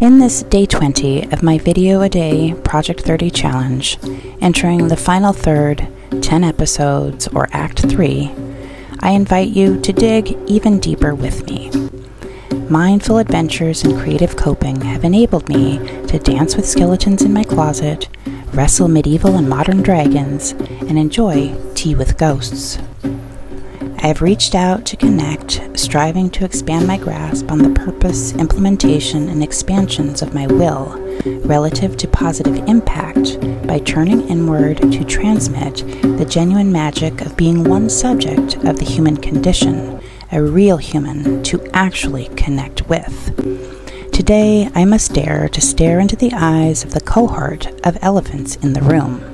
In this day 20 of my video a day Project 30 challenge, entering the final third, 10 episodes, or Act 3, I invite you to dig even deeper with me. Mindful adventures and creative coping have enabled me to dance with skeletons in my closet, wrestle medieval and modern dragons, and enjoy tea with ghosts. I have reached out to connect, striving to expand my grasp on the purpose, implementation, and expansions of my will relative to positive impact by turning inward to transmit the genuine magic of being one subject of the human condition, a real human to actually connect with. Today, I must dare to stare into the eyes of the cohort of elephants in the room.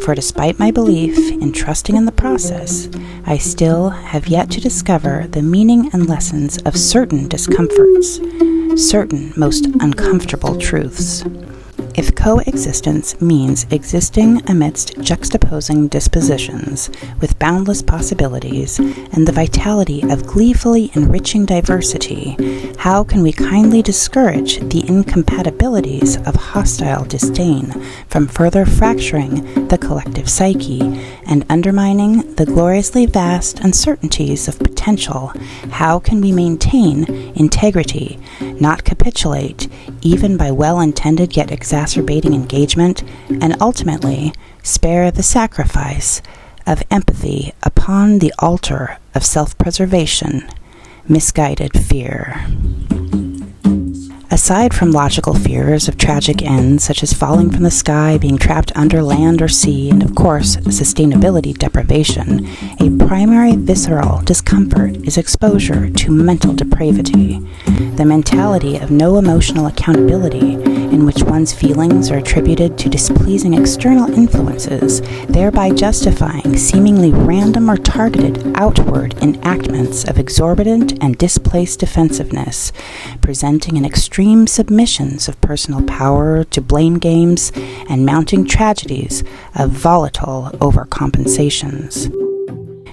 For despite my belief in trusting in the process, I still have yet to discover the meaning and lessons of certain discomforts, certain most uncomfortable truths. If coexistence means existing amidst juxtaposing dispositions with boundless possibilities and the vitality of gleefully enriching diversity, how can we kindly discourage the incompatibilities of hostile disdain from further fracturing the collective psyche and undermining the gloriously vast uncertainties of potential? How can we maintain integrity, not capitulate, even by well-intended yet exacerbating engagement, and ultimately spare the sacrifice of empathy upon the altar of self-preservation, misguided fear? Aside from logical fears of tragic ends, such as falling from the sky, being trapped under land or sea, and of course, sustainability deprivation, a primary visceral discomfort is exposure to mental depravity. The mentality of no emotional accountability, in which one's feelings are attributed to displeasing external influences, thereby justifying seemingly random or targeted outward enactments of exorbitant and displaced defensiveness, presenting an extreme submissions of personal power to blame games and mounting tragedies of volatile overcompensations.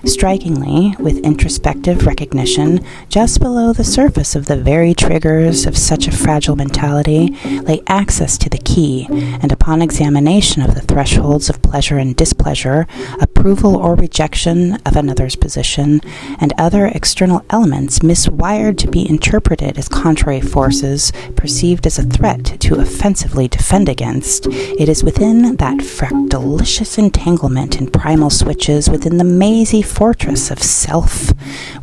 Strikingly, with introspective recognition, just below the surface of the very triggers of such a fragile mentality lay access to the key, and upon examination of the thresholds of pleasure and displeasure, approval or rejection of another's position, and other external elements miswired to be interpreted as contrary forces, perceived as a threat to offensively defend against, it is within that fractalicious entanglement in primal switches, within the mazy fortress of self,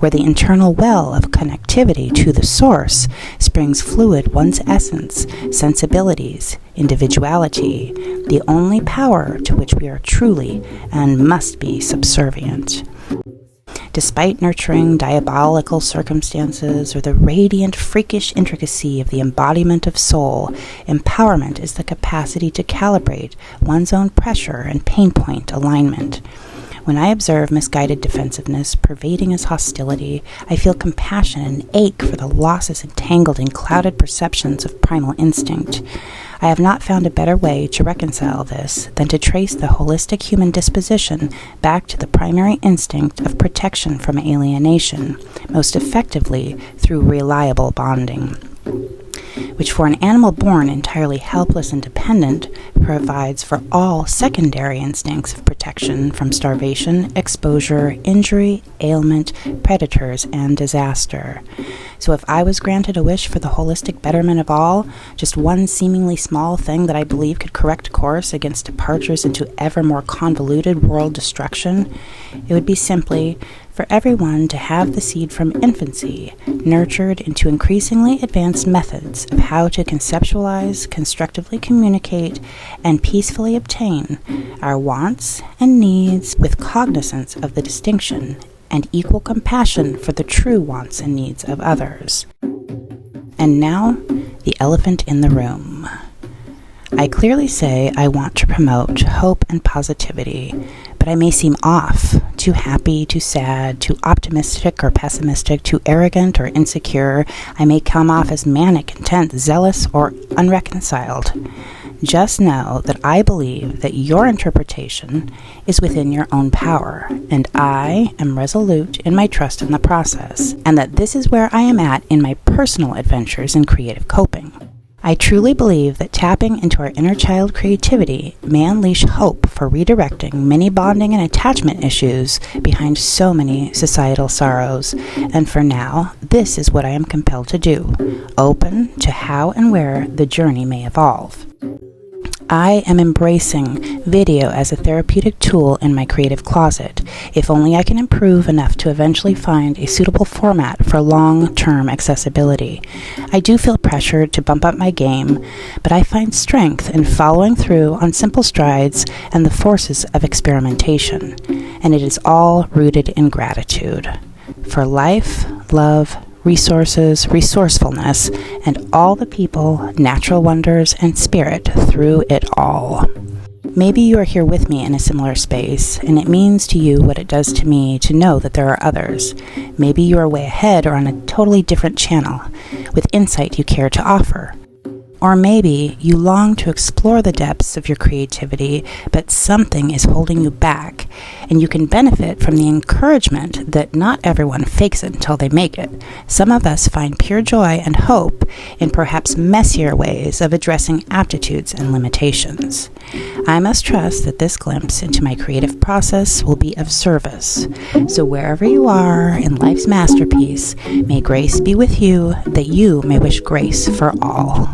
where the internal well of connectivity to the source springs fluid one's essence, sensibilities, individuality, the only power to which we are truly and must be subservient. Despite nurturing diabolical circumstances or the radiant, freakish intricacy of the embodiment of soul, empowerment is the capacity to calibrate one's own pressure and pain point alignment. When I observe misguided defensiveness pervading as hostility, I feel compassion and ache for the losses entangled in clouded perceptions of primal instinct. I have not found a better way to reconcile this than to trace the holistic human disposition back to the primary instinct of protection from alienation, most effectively through reliable bonding, which for an animal born entirely helpless and dependent provides for all secondary instincts of protection from starvation, exposure, injury, ailment, predators, and disaster. So if I was granted a wish for the holistic betterment of all, just one seemingly small thing that I believe could correct course against departures into ever more convoluted world destruction, it would be simply for everyone to have the seed from infancy nurtured into increasingly advanced methods of how to conceptualize, constructively communicate, and peacefully obtain our wants and needs with cognizance of the distinction and equal compassion for the true wants and needs of others. And now, the elephant in the room. I clearly say I want to promote hope and positivity, but I may seem off, too happy, too sad, too optimistic or pessimistic, too arrogant or insecure. I may come off as manic, intense, zealous, or unreconciled. Just know that I believe that your interpretation is within your own power, and I am resolute in my trust in the process, and that this is where I am at in my personal adventures in creative coping. I truly believe that tapping into our inner child creativity may unleash hope for redirecting many bonding and attachment issues behind so many societal sorrows. And for now, this is what I am compelled to do, open to how and where the journey may evolve. I am embracing video as a therapeutic tool in my creative closet, if only I can improve enough to eventually find a suitable format for long-term accessibility. I do feel pressured to bump up my game, but I find strength in following through on simple strides and the forces of experimentation, and it is all rooted in gratitude for life, love, resources, resourcefulness, and all the people, natural wonders, and spirit through it all. Maybe you are here with me in a similar space, and it means to you what it does to me to know that there are others. Maybe you are way ahead or on a totally different channel, with insight you care to offer. Or maybe you long to explore the depths of your creativity, but something is holding you back, and you can benefit from the encouragement that not everyone fakes it until they make it. Some of us find pure joy and hope in perhaps messier ways of addressing aptitudes and limitations. I must trust that this glimpse into my creative process will be of service. So wherever you are in life's masterpiece, may grace be with you, that you may wish grace for all.